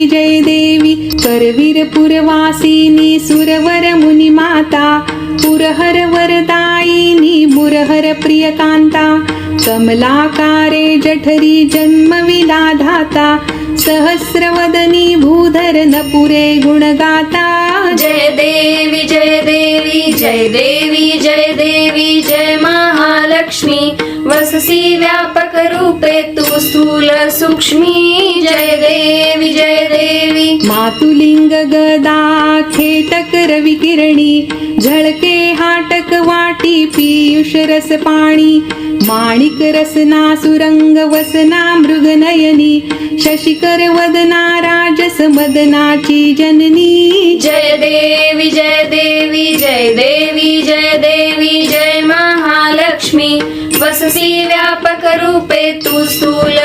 जय देवी करवीर पुरवासिनी सुरवर मुनी माता पुरहर वरदायिनी मुरहर प्रियकांता कमलाकारे जठरी जन्मविलाधाता सहस्रवदनी भूधर नपुरे गुणगाता जय देवी जय देवी जय देवी जय देवी जय महालक्ष्मी वससी व्यापक रूपे तू स्थूल सूक्ष्मी जय देवी मातुलिंग गदा खेटक रवि किरणी झळके हाटक वाटी पीयूष रस पाणी माणिक रसना सुरंग वसना मृगनयनी शशिकर वदना राजस मदनाची जननी जय देवी जय देवी जय देवी जय देवी जय महालक्ष्मी वससी व्यापक रूपे तू स्थूल